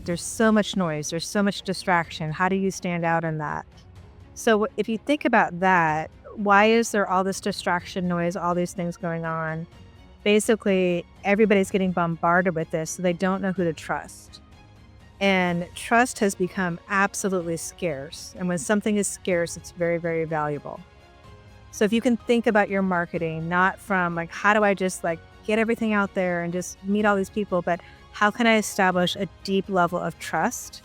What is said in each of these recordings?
there's so much noise, there's so much distraction. How do you stand out in that? So if you think about that, why is there all this distraction noise, all these things going on? Basically, everybody's getting bombarded with this, so they don't know who to trust. And trust has become absolutely scarce. And when something is scarce, it's very, very valuable. So if you can think about your marketing, not from like, how do I just like get everything out there and just meet all these people, but how can I establish a deep level of trust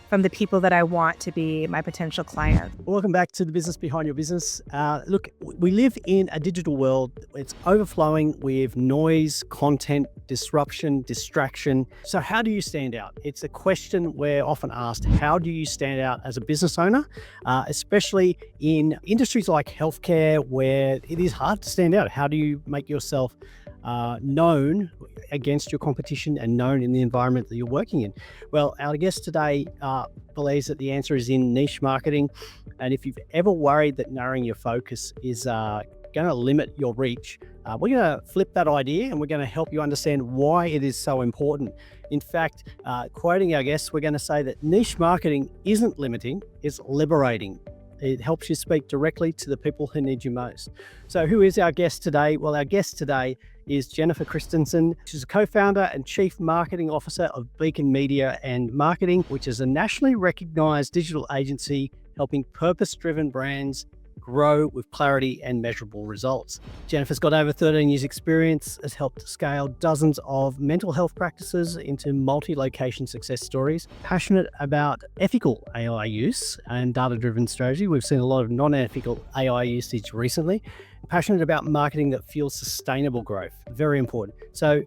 from the people that I want to be my potential client? Welcome back to the Business Behind Your Business. Look, we live in a digital world. It's overflowing with noise, content, disruption, distraction. So how do you stand out? It's a question we're often asked. How do you stand out as a business owner, especially in industries like healthcare where it is hard to stand out? How do you make yourself known against your competition and known in the environment that you're working in? Well, our guest today believes that the answer is in niche marketing. And if you've ever worried that narrowing your focus is going to limit your reach, we're going to flip that idea and we're going to help you understand why it is so important. In fact, quoting our guests, we're going to say that niche marketing isn't limiting, it's liberating. It helps you speak directly to the people who need you most. So who is our guest today? Well, our guest today is Jennifer Christensen. She's a co-founder and chief marketing officer of Beacon Media and Marketing, which is a nationally recognized digital agency helping purpose-driven brands grow with clarity and measurable results. Jennifer's got over 13 years experience, has helped scale dozens of mental health practices into multi-location success stories, passionate about ethical AI use and data-driven strategy. We've seen a lot of non-ethical AI usage recently. Passionate about marketing that fuels sustainable growth. Very important. So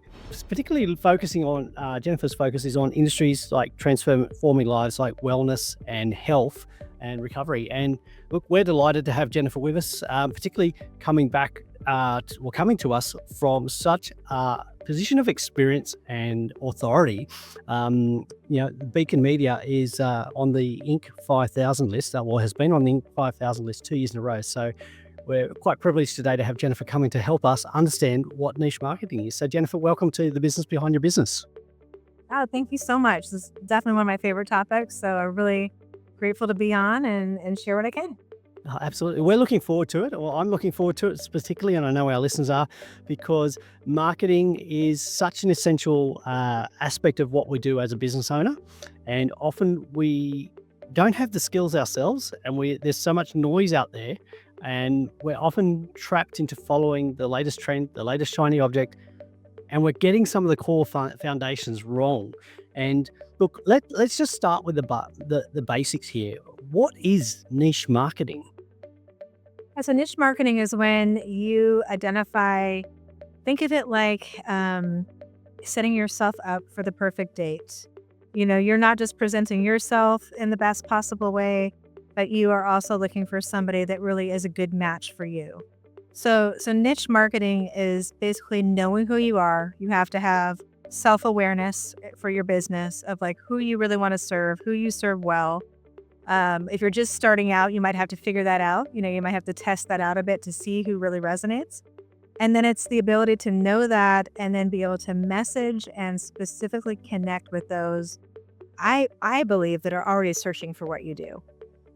particularly focusing on, Jennifer's focus is on industries like transforming lives like wellness and health and recovery. And look, we're delighted to have Jennifer with us, particularly coming to us from such a position of experience and authority. Beacon Media is on the Inc. 5000 list, has been on the Inc. 5000 list 2 years in a row. So we're quite privileged today to have Jennifer coming to help us understand what niche marketing is. So Jennifer, welcome to the Business Behind Your Business. Oh, thank you so much. This is definitely one of my favorite topics. So I'm really grateful to be on and share what I can. Oh, absolutely. We're looking forward to it. Well, I'm looking forward to it particularly, and I know our listeners are, because marketing is such an essential aspect of what we do as a business owner. And often we don't have the skills ourselves, and there's so much noise out there, and we're often trapped into following the latest trend, the latest shiny object, and we're getting some of the core foundations wrong. And look, let's just start with the basics here. What is niche marketing? So niche marketing is when you identify, think of it like setting yourself up for the perfect date. You know, you're not just presenting yourself in the best possible way, but you are also looking for somebody that really is a good match for you. So niche marketing is basically knowing who you are. You have to have self-awareness for your business of like who you really want to serve, who you serve well. If you're just starting out, you might have to figure that out. You know, you might have to test that out a bit to see who really resonates. And then it's the ability to know that and then be able to message and specifically connect with those I believe that are already searching for what you do.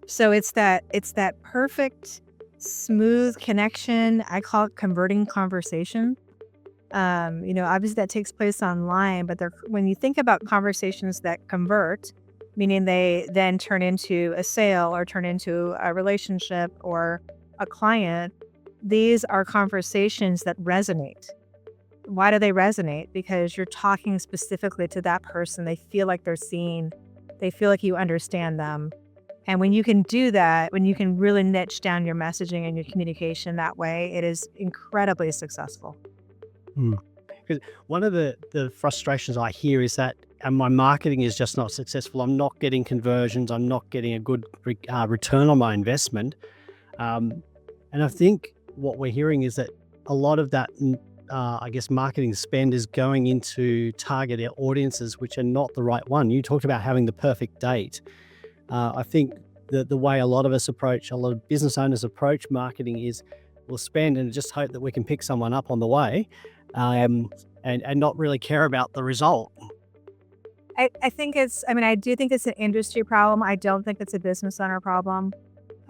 So it's that perfect, smooth connection. I call it converting conversation. Obviously that takes place online, but when you think about conversations that convert, meaning they then turn into a sale or turn into a relationship or a client, these are conversations that resonate. Why do they resonate? Because you're talking specifically to that person. They feel like they're seen. They feel like you understand them. And when you can do that, when you can really niche down your messaging and your communication that way, it is incredibly successful. Because one of the frustrations I hear is that my marketing is just not successful. I'm not getting conversions. I'm not getting a good return on my investment. And I think what we're hearing is that a lot of that, marketing spend is going into target audiences, which are not the right one. You talked about having the perfect date. I think the way a lot of business owners approach marketing is we'll spend and just hope that we can pick someone up on the way, and not really care about the result. I think I do think it's an industry problem. I don't think it's a business owner problem.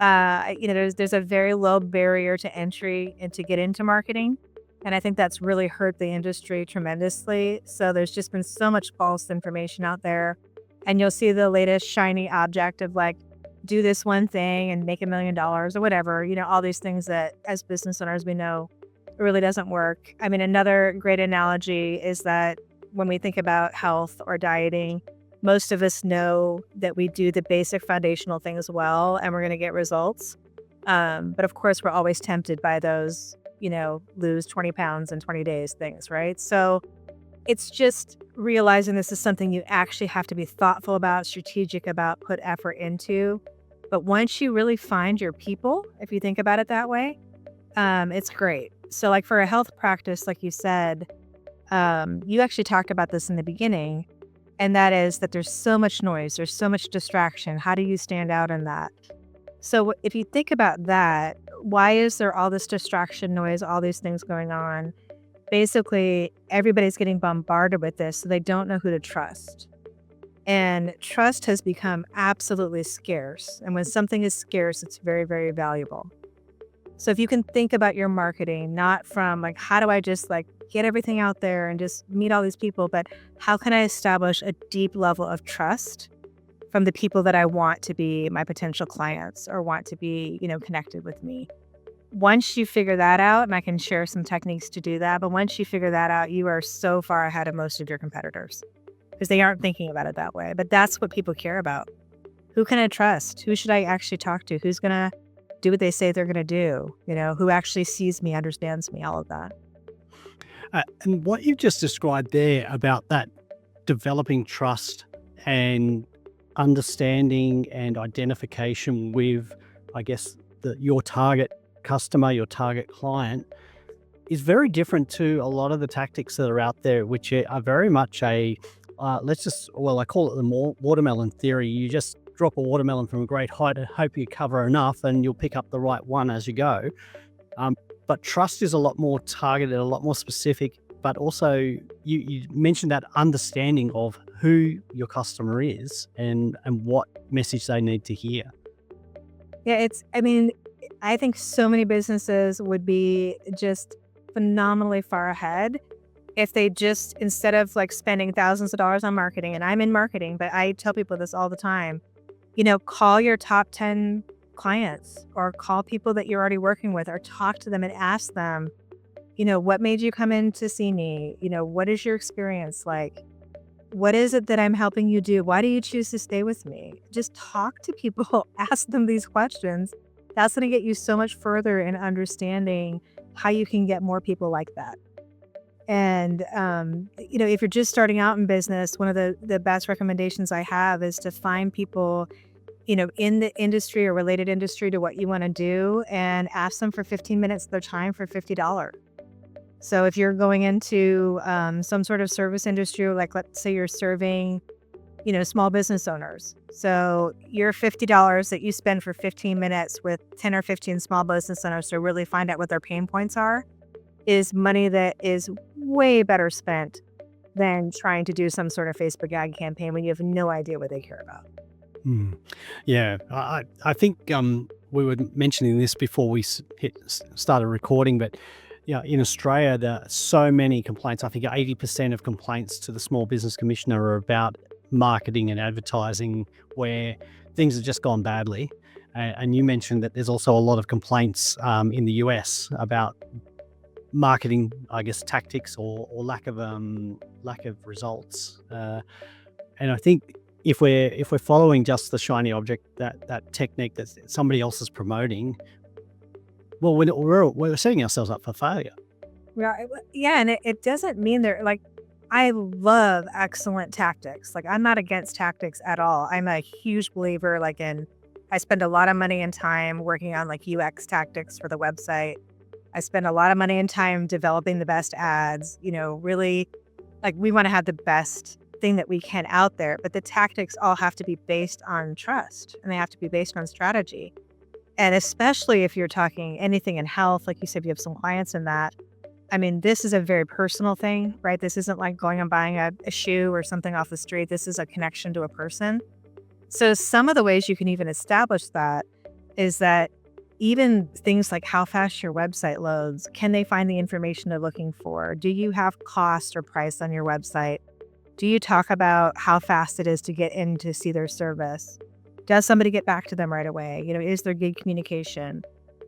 There's a very low barrier to entry and to get into marketing. And I think that's really hurt the industry tremendously. So there's just been so much false information out there. And you'll see the latest shiny object of like, do this one thing and make $1 million or whatever, all these things that as business owners, we know it really doesn't work. I mean, another great analogy is that when we think about health or dieting, most of us know that we do the basic foundational things well and we're going to get results. But of course, we're always tempted by those, lose 20 pounds in 20 days things, right? So it's just realizing this is something you actually have to be thoughtful about, strategic about, put effort into. But once you really find your people, if you think about it that way, it's great. So like for a health practice, like you said, you actually talked about this in the beginning, and that is that there's so much noise, there's so much distraction. How do you stand out in that? So if you think about that, why is there all this distraction noise, all these things going on? Basically, everybody's getting bombarded with this, so they don't know who to trust. And trust has become absolutely scarce. And when something is scarce, it's very, very valuable. So if you can think about your marketing, not from like, how do I just like get everything out there and just meet all these people, but how can I establish a deep level of trust from the people that I want to be my potential clients or want to be, connected with me? Once you figure that out, and I can share some techniques to do that, but once you figure that out, you are so far ahead of most of your competitors because they aren't thinking about it that way. But that's what people care about. Who can I trust? Who should I actually talk to? Who's going to do what they say they're going to do? Who actually sees me, understands me, all of that. And what you've just described there about that developing trust and understanding and identification with, I guess, your target customer, your target client, is very different to a lot of the tactics that are out there, which are very much I call it the watermelon theory. You just drop a watermelon from a great height and hope you cover enough and you'll pick up the right one as you go. But trust is a lot more targeted, a lot more specific, but also you mentioned that understanding of who your customer is and what message they need to hear. Yeah, I think so many businesses would be just phenomenally far ahead if they just, instead of like spending thousands of dollars on marketing, and I'm in marketing, but I tell people this all the time, call your top 10 clients or call people that you're already working with or talk to them and ask them, what made you come in to see me? What is your experience like? What is it that I'm helping you do? Why do you choose to stay with me? Just talk to people, ask them these questions. That's going to get you so much further in understanding how you can get more people like that. And, if you're just starting out in business, one of the best recommendations I have is to find people in the industry or related industry to what you want to do and ask them for 15 minutes of their time for $50. So if you're going into some sort of service industry, like let's say you're serving, small business owners. So your $50 that you spend for 15 minutes with 10 or 15 small business owners to really find out what their pain points are is money that is way better spent than trying to do some sort of Facebook ad campaign when you have no idea what they care about. Yeah, I think we were mentioning this before we started recording, but in Australia, there are so many complaints. I think 80% of complaints to the Small Business Commissioner are about marketing and advertising where things have just gone badly. And you mentioned that there's also a lot of complaints in the US about marketing, I guess, tactics or lack of results. And I think if we're following just the shiny object, that technique that somebody else is promoting, well, we're setting ourselves up for failure. Yeah, and it doesn't mean they're like, I love excellent tactics. Like, I'm not against tactics at all. I'm a huge believer, I spend a lot of money and time working on like UX tactics for the website. I spend a lot of money and time developing the best ads, really like we want to have the best thing that we can out there, but the tactics all have to be based on trust and they have to be based on strategy. And especially if you're talking anything in health, like you said, you have some clients in that, I mean, this is a very personal thing, right? This isn't like going and buying a shoe or something off the street. This is a connection to a person. So some of the ways you can even establish that is that even things like how fast your website loads, can they find the information they're looking for? Do you have cost or price on your website? Do you talk about how fast it is to get in to see their service? Does somebody get back to them right away? Is there good communication?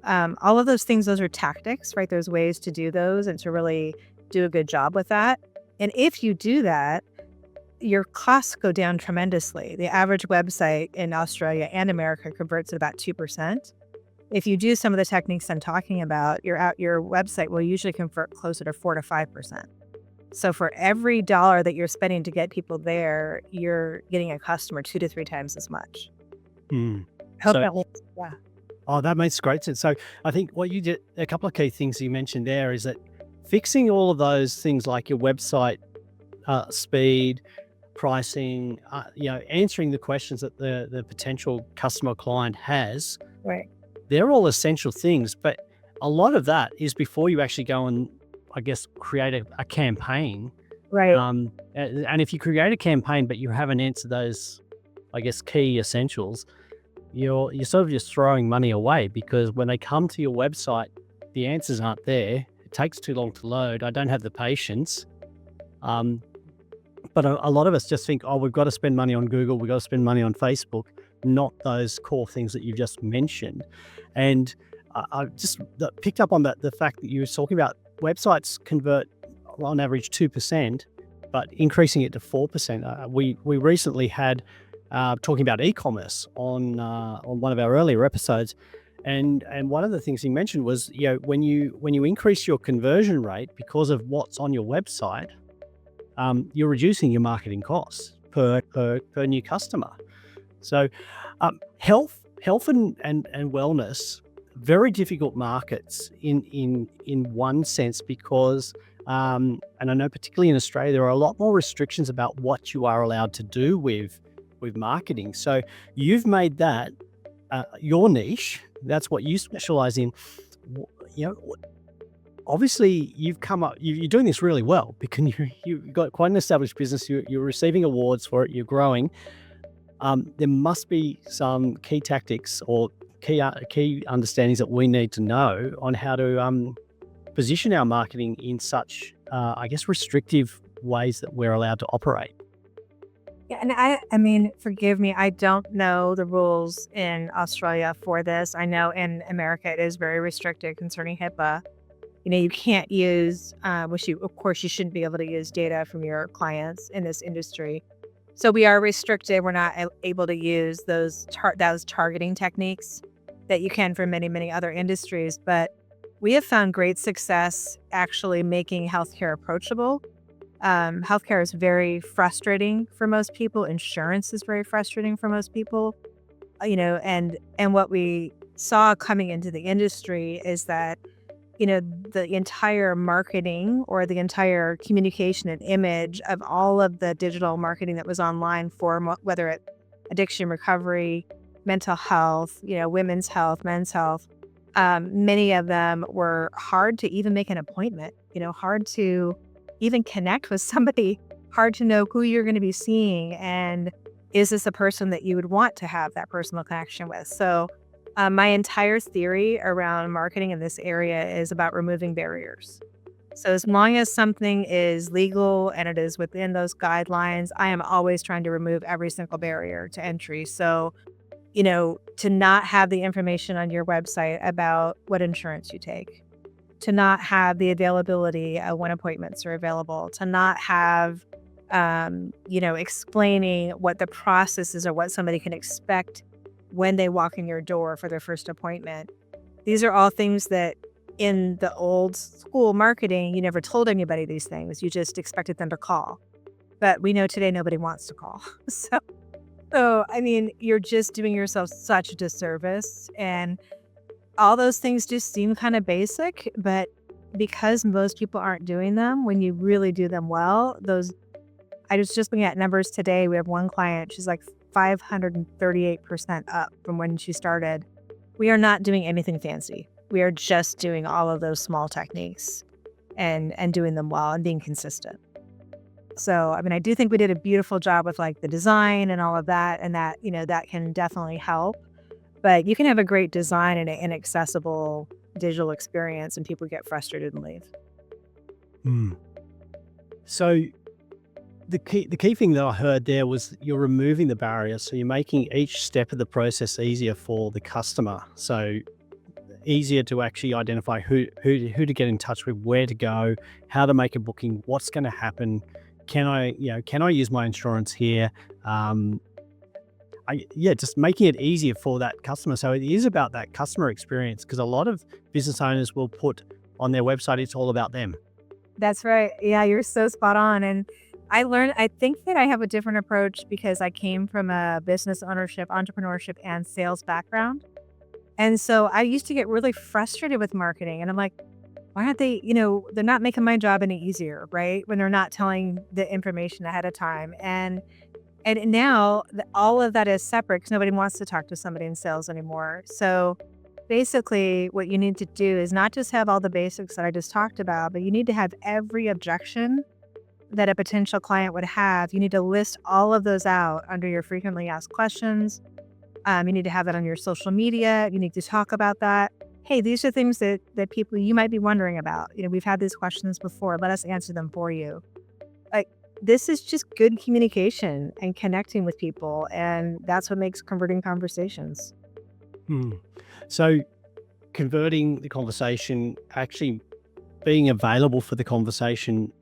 All of those things, those are tactics, right? There's ways to do those and to really do a good job with that. And if you do that, your costs go down tremendously. The average website in Australia and America converts at about 2%. If you do some of the techniques I'm talking about, your website will usually convert closer to 4 to 5%. So for every dollar that you're spending to get people there, you're getting a customer 2 to 3 times as much. Mm. Hope So, that makes yeah. oh, that makes great sense. So I think what you did, a couple of key things you mentioned there is that fixing all of those things like your website speed, pricing, answering the questions that the potential customer client has, Right. they're all essential things. But a lot of that is before you actually go and, I guess, create a campaign. Right. And if you create a campaign, but you haven't answered those, I guess, key essentials, you're sort of just throwing money away, because when they come to your website, the answers aren't there. It takes too long to load. I don't have the patience. But a lot of us just think, oh, we've got to spend money on Google, we've got to spend money on Facebook, not those core things that you've just mentioned. And I just picked up on the fact that you were talking about websites convert on average 2%, but increasing it to 4%. We recently had talking about e-commerce on one of our earlier episodes, and one of the things you mentioned was, when you increase your conversion rate because of what's on your website, you're reducing your marketing costs per new customer. So health and wellness, very difficult markets in one sense, because and I know particularly in Australia, there are a lot more restrictions about what you are allowed to do with marketing. So you've made that your niche. That's what you specialize in. Obviously, you're doing this really well, because you've got quite an established business. You're receiving awards for it. You're growing. There must be some key tactics or key understandings that we need to know on how to position our marketing in such, I guess, restrictive ways that we're allowed to operate. Yeah, and I mean, forgive me, I don't know the rules in Australia for this. I know in America it is very restricted concerning HIPAA. You can't use, of course, you shouldn't be able to use data from your clients in this industry. So we are restricted. We're not able to use those targeting techniques that you can for many, many other industries. But we have found great success actually making healthcare approachable. Healthcare is very frustrating for most people. Insurance is very frustrating for most people. And what we saw coming into the industry is that the entire marketing or the entire communication and image of all of the digital marketing that was online for whether it addiction recovery, mental health, women's health, men's health, many of them were hard to even make an appointment, hard to even connect with somebody, hard to know who you're going to be seeing. And is this a person that you would want to have that personal connection with? So my entire theory around marketing in this area is about removing barriers. So as long as something is legal and it is within those guidelines, I am always trying to remove every single barrier to entry. So, to not have the information on your website about what insurance you take, to not have the availability of when appointments are available, to not have, explaining what the process is or what somebody can expect when they walk in your door for their first appointment. These are all things that in the old school marketing, you never told anybody these things. You just expected them to call. But we know today nobody wants to call. So I mean, you're just doing yourself such a disservice. And all those things just seem kind of basic, but because most people aren't doing them, when you really do them well, I was just looking at numbers today. We have one client, she's like 538% up from when she started. We are not doing anything fancy. We are just doing all of those small techniques. and doing them well and being consistent. So, I mean, I do think we did a beautiful job with like the design and all of that, and that, that can definitely help. But you can have a great design and an inaccessible digital experience and people get frustrated and leave. Hmm. So the key thing that I heard there was you're removing the barriers. So you're making each step of the process easier for the customer. So easier to actually identify who to get in touch with, where to go, how to make a booking, what's going to happen. Can I use my insurance here? Just making it easier for that customer. So it is about that customer experience, because a lot of business owners will put on their website, it's all about them. That's right. Yeah, you're so spot on. And I think that I have a different approach because I came from a business ownership, entrepreneurship, and sales background. And so I used to get really frustrated with marketing. And I'm like, why aren't they, they're not making my job any easier, right? When they're not telling the information ahead of time. And now all of that is separate because nobody wants to talk to somebody in sales anymore. So basically, what you need to do is not just have all the basics that I just talked about, but you need to have every objection that a potential client would have. You need to list all of those out under your frequently asked questions. You need to have that on your social media. You need to talk about that. Hey, these are things that people you might be wondering about. We've had these questions before. Let us answer them for you. Like, this is just good communication and connecting with people. And that's what makes converting conversations. Hmm. So converting the conversation, actually being available for the conversation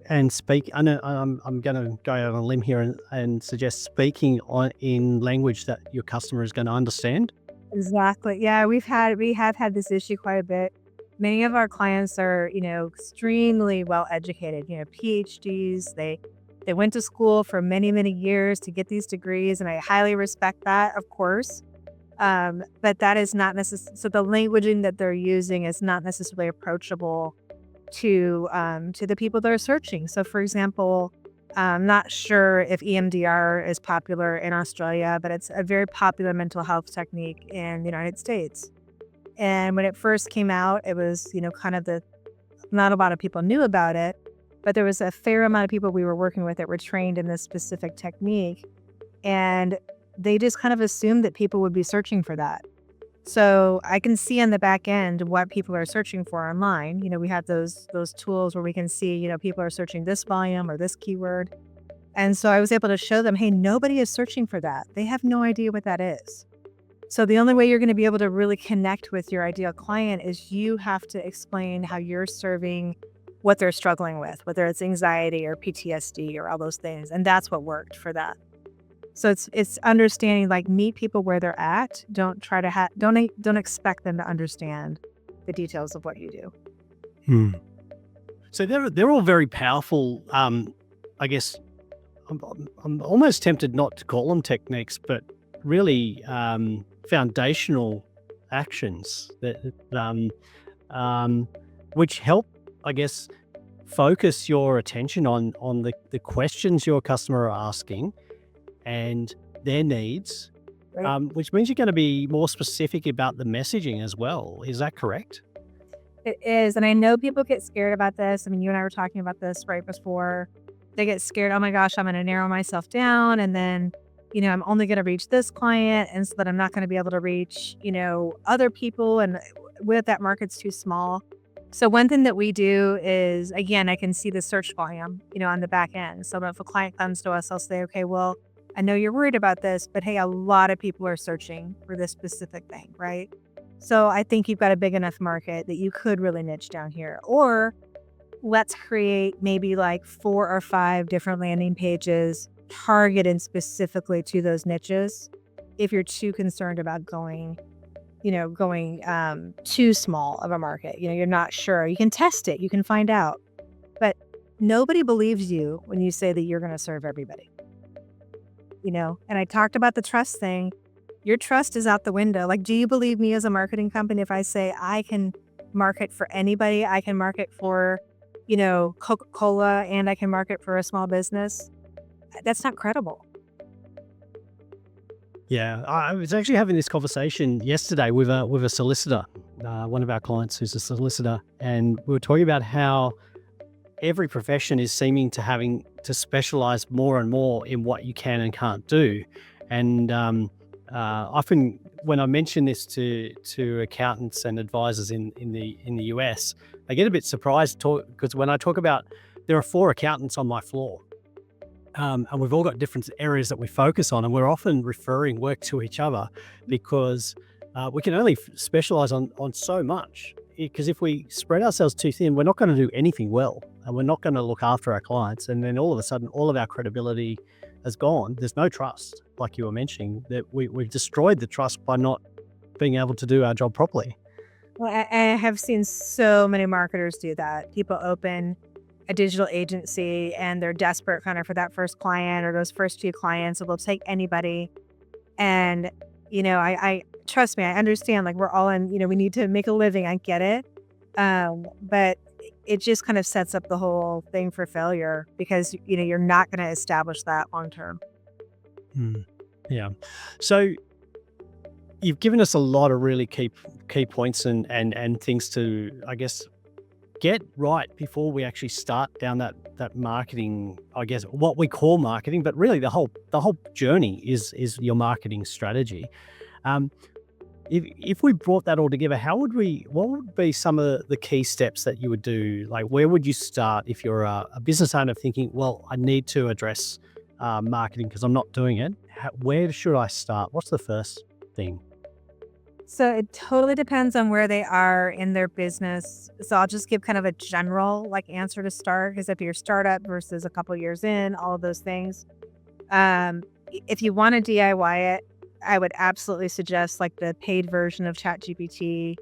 and speak. I know I'm going to go out on a limb here and suggest speaking in language that your customer is going to understand. Exactly. Yeah, we have had this issue quite a bit. Many of our clients are, extremely well educated, PhDs. They went to school for many, many years to get these degrees, and I highly respect that, of course. But that is not necessarily, so the languaging that they're using is not necessarily approachable to the people that are searching. So, for example, I'm not sure if EMDR is popular in Australia, but it's a very popular mental health technique in the United States. And when it first came out, it was, kind of not a lot of people knew about it, but there was a fair amount of people we were working with that were trained in this specific technique. And they just kind of assumed that people would be searching for that. So I can see on the back end what people are searching for online. We have those tools where we can see, people are searching this volume or this keyword. And so I was able to show them, hey, nobody is searching for that. They have no idea what that is. So the only way you're going to be able to really connect with your ideal client is you have to explain how you're serving what they're struggling with, whether it's anxiety or PTSD or all those things. And that's what worked for that. So it's understanding, like, meet people where they're at. Don't try to don't expect them to understand the details of what you do. Hmm. So they're all very powerful. I guess I'm almost tempted not to call them techniques, but really foundational actions that which help, I guess, focus your attention on the questions your customer are asking and their needs, Right? which means you're going to be more specific about the messaging as well. Is that correct? It is, and I know people get scared about this. I mean, you and I were talking about this right before. They get scared. Oh my gosh, I'm going to narrow myself down, and then, I'm only going to reach this client, and so that I'm not going to be able to reach, other people, and with that market's too small. So one thing that we do is, again, I can see the search volume, on the back end. So if a client comes to us, I'll say, okay, well, I know you're worried about this, but hey, a lot of people are searching for this specific thing, right? So I think you've got a big enough market that you could really niche down here. Or let's create maybe like 4 or 5 different landing pages targeted specifically to those niches. If you're too concerned about going too small of a market, you're not sure. You can test it, you can find out. But nobody believes you when you say that you're going to serve everybody. And I talked about the trust thing. Your trust is out the window. Like, do you believe me as a marketing company if I say I can market for anybody? I can market for, Coca-Cola, and I can market for a small business? That's not credible. Yeah, I was actually having this conversation yesterday with a solicitor, one of our clients who's a solicitor, and we were talking about how every profession is seeming to having to specialize more and more in what you can and can't do. And often when I mention this to accountants and advisors in the US, they get a bit surprised because when I talk about there are 4 accountants on my floor. And we've all got different areas that we focus on, and we're often referring work to each other because we can only specialize on so much. Because if we spread ourselves too thin, we're not going to do anything well, and we're not going to look after our clients. And then all of a sudden, all of our credibility has gone. There's no trust, like you were mentioning, that we've destroyed the trust by not being able to do our job properly. Well, I have seen so many marketers do that. People open a digital agency and they're desperate kind of for that first client or those first few clients, so they'll take anybody. And, I trust me, I understand, like, we're all in, we need to make a living. I get it. But it just kind of sets up the whole thing for failure because, you're not going to establish that long term. Mm, yeah. So you've given us a lot of really key points and things to, I guess, get right before we actually start down that marketing, I guess, what we call marketing, but really the whole journey is your marketing strategy. Um, if we brought that all together, what would be some of the key steps that you would do? Like, where would you start if you're a business owner thinking, well, I need to address marketing because I'm not doing it? Where should I start? What's the first thing? So it totally depends on where they are in their business. So I'll just give kind of a general answer to start because if you're startup versus a couple years in, all of those things. If you want to DIY it, I would absolutely suggest the paid version of ChatGPT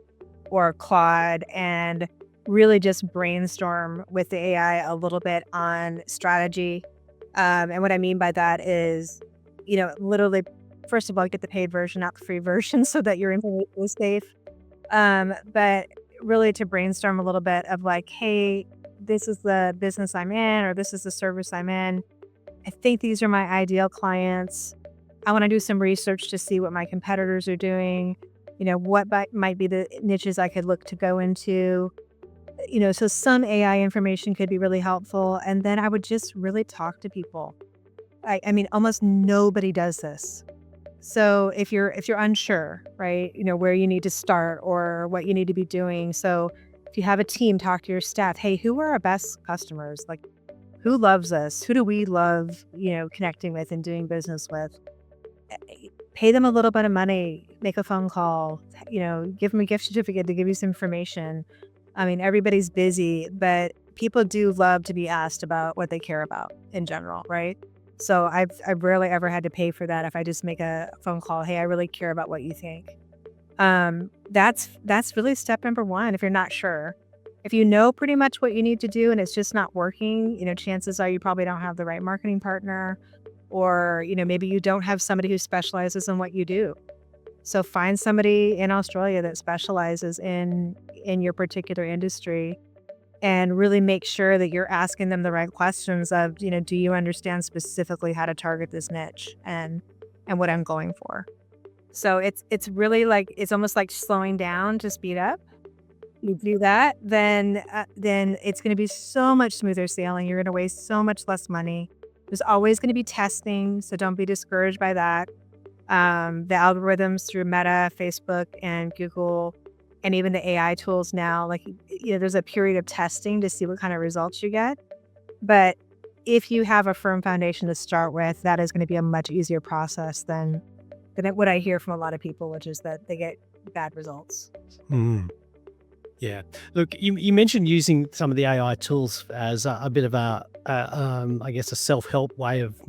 or Claude and really just brainstorm with the AI a little bit on strategy. And what I mean by that is, literally, first of all, get the paid version, not the free version, so that your information is safe. But really to brainstorm a little bit of hey, this is the business I'm in, or this is the service I'm in. I think these are my ideal clients. I want to do some research to see what my competitors are doing. What might be the niches I could look to go into. So some AI information could be really helpful. And then I would just really talk to people. I mean, almost nobody does this. So if you're unsure, right, where you need to start or what you need to be doing. So if you have a team, talk to your staff. Hey, who are our best customers? Who loves us? Who do we love, connecting with and doing business with? Pay them a little bit of money, make a phone call, give them a gift certificate to give you some information. I mean, everybody's busy, but people do love to be asked about what they care about in general, right? So I've rarely ever had to pay for that if I just make a phone call. Hey, I really care about what you think. That's really step number one if you're not sure. If you know pretty much what you need to do and it's just not working, chances are you probably don't have the right marketing partner or, maybe you don't have somebody who specializes in what you do. So find somebody in Australia that specializes in your particular industry and really make sure that you're asking them the right questions of, do you understand specifically how to target this niche and what I'm going for? So it's really it's almost like slowing down to speed up. You do that, then it's going to be so much smoother sailing. You're going to waste so much less money. There's always going to be testing, so don't be discouraged by that. The algorithms through Meta, Facebook, and Google, and even the AI tools now, there's a period of testing to see what kind of results you get. But if you have a firm foundation to start with, that is going to be a much easier process than what I hear from a lot of people, which is that they get bad results. Mm. Yeah. Look, you mentioned using some of the AI tools as a bit of I guess, a self-help way of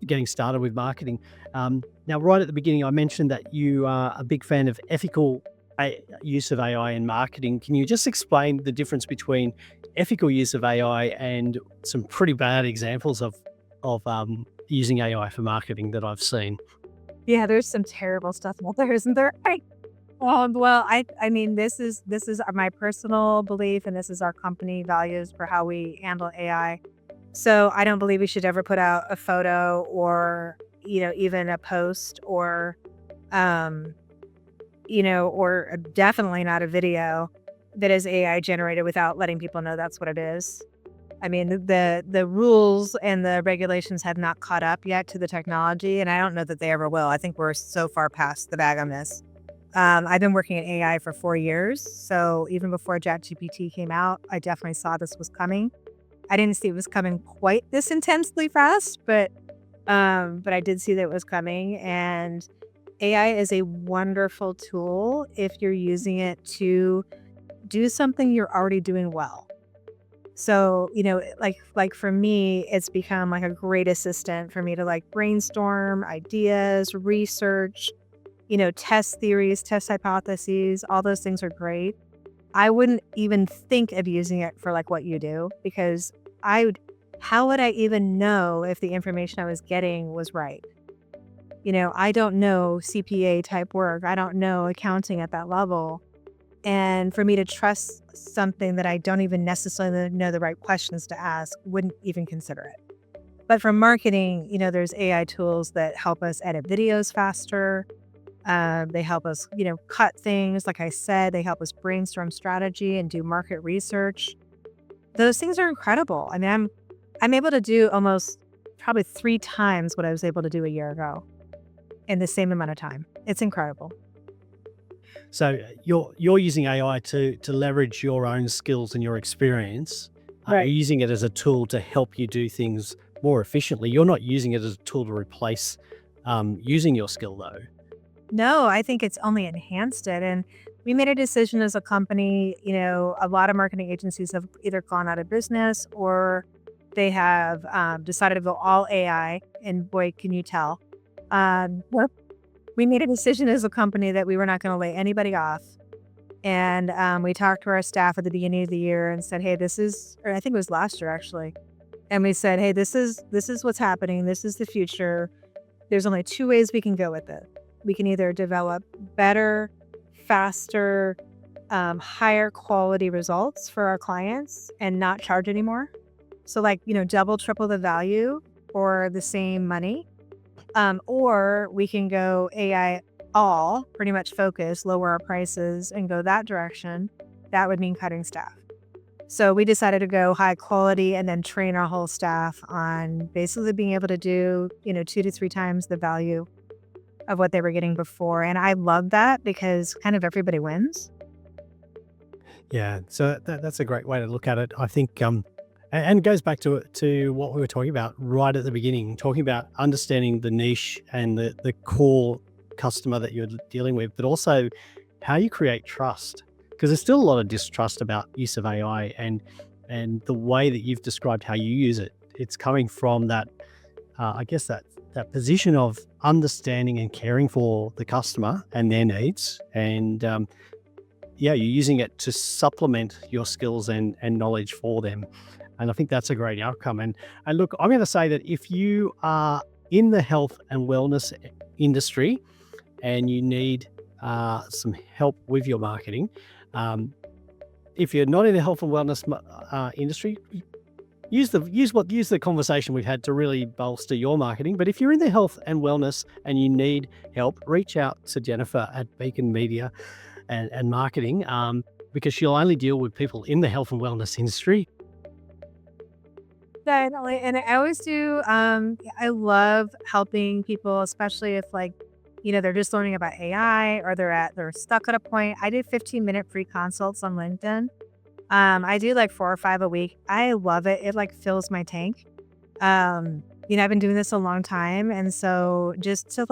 getting started with marketing. Now, right at the beginning, I mentioned that you are a big fan of ethical use of AI in marketing. Can you just explain the difference between ethical use of AI and some pretty bad examples of using AI for marketing that I've seen? Yeah, there's some terrible stuff out there, isn't there? Well, I mean, this is my personal belief, and this is our company values for how we handle AI. So I don't believe we should ever put out a photo or even a post or or definitely not a video that is AI generated without letting people know that's what it is. I mean, the rules and the regulations have not caught up yet to the technology, and I don't know that they ever will. I think we're so far past the bag on this. I've been working in AI for 4 years, so even before ChatGPT came out, I definitely saw this was coming. I didn't see it was coming quite this intensely fast, but I did see that it was coming. And AI is a wonderful tool if you're using it to do something you're already doing well. So, like for me, it's become like a great assistant for me to like brainstorm ideas, research, test theories, test hypotheses. All those things are great. I wouldn't even think of using it for like what you do because how would I even know if the information I was getting was right? I don't know CPA type work. I don't know accounting at that level. And for me to trust something that I don't even necessarily know the right questions to ask, wouldn't even consider it. But for marketing, there's AI tools that help us edit videos faster. They help us, cut things. Like I said, they help us brainstorm strategy and do market research. Those things are incredible. I mean, I'm able to do almost probably 3 times what I was able to do a year ago in the same amount of time. It's incredible. So you're using AI to leverage your own skills and your experience. You're Right. using it as a tool to help you do things more efficiently. You're not using it as a tool to replace using your skill, though. No, I think it's only enhanced it. And we made a decision as a company. A lot of marketing agencies have either gone out of business or they have decided to go all AI. And boy, can you tell. Well, we made a decision as a company that we were not going to lay anybody off. And we talked to our staff at the beginning of the year and said, hey, or I think it was last year actually. And we said, hey, this is what's happening. This is the future. There's only 2 ways we can go with it. We can either develop better, faster, higher quality results for our clients and not charge anymore. So like, double, triple the value for the same money. Or we can go AI all, pretty much focus, lower our prices and go that direction. That would mean cutting staff. So we decided to go high quality and then train our whole staff on basically being able to do, 2 to 3 times the value of what they were getting before. And I love that because kind of everybody wins. Yeah, so that's a great way to look at it. I think, and it goes back to what we were talking about right at the beginning, talking about understanding the niche and the core customer that you're dealing with, but also how you create trust. Because there's still a lot of distrust about use of AI and the way that you've described how you use it. It's coming from that, I guess that position of understanding and caring for the customer and their needs, and you're using it to supplement your skills and knowledge for them. And I think that's a great outcome. And look, I'm going to say that if you are in the health and wellness industry and you need some help with your marketing, if you're not in the health and wellness industry, use the conversation we've had to really bolster your marketing. But if you're in the health and wellness and you need help, reach out to Jennifer at Beacon Media and Marketing, because she'll only deal with people in the health and wellness industry. Definitely. And I always do. I love helping people, especially if they're just learning about AI or they're stuck at a point. I do 15-minute free consults on LinkedIn. I do like 4 or 5 a week. I love it. It like fills my tank. I've been doing this a long time. And so just to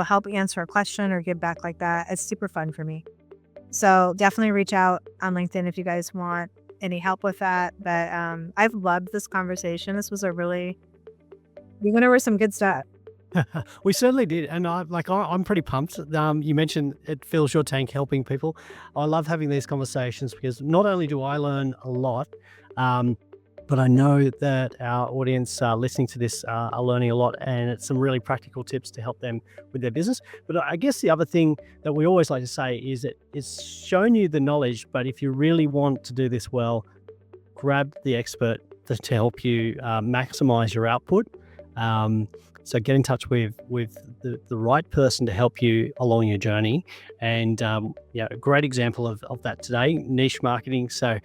help answer a question or give back like that, it's super fun for me. So definitely reach out on LinkedIn if you guys want any help with that. But I've loved this conversation. We went over some good stuff. We certainly did, and I'm pretty pumped. You mentioned it fills your tank helping people. I love having these conversations because not only do I learn a lot, but I know that our audience listening to this are learning a lot, and it's some really practical tips to help them with their business. But I guess the other thing that we always like to say is that it's shown you the knowledge, but if you really want to do this well, grab the expert to help you maximize your output. So get in touch with the right person to help you along your journey. And yeah, a great example of that today, niche marketing. So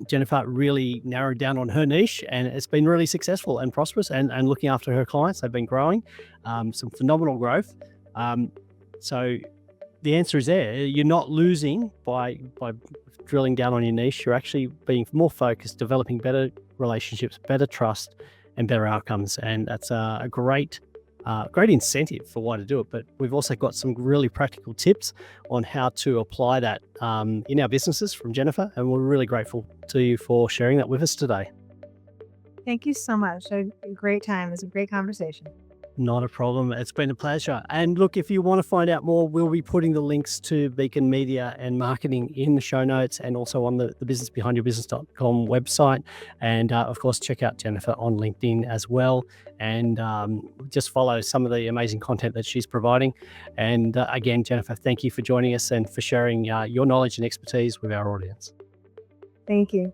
Jennifer really narrowed down on her niche, and it's been really successful and prosperous, and looking after her clients. They've been growing, some phenomenal growth. So the answer is there. You're not losing by drilling down on your niche. You're actually being more focused, developing better relationships, better trust, and better outcomes. And that's a great incentive for why to do it. But we've also got some really practical tips on how to apply that in our businesses from Jennifer. And we're really grateful to you for sharing that with us today. Thank you so much. A great time. It was a great conversation. Not a problem. It's been a pleasure. And look, if you want to find out more, we'll be putting the links to Beacon Media and Marketing in the show notes, and also on the businessbehindyourbusiness.com website. And of course, check out Jennifer on LinkedIn as well. And just follow some of the amazing content that she's providing. And again, Jennifer, thank you for joining us and for sharing your knowledge and expertise with our audience. Thank you.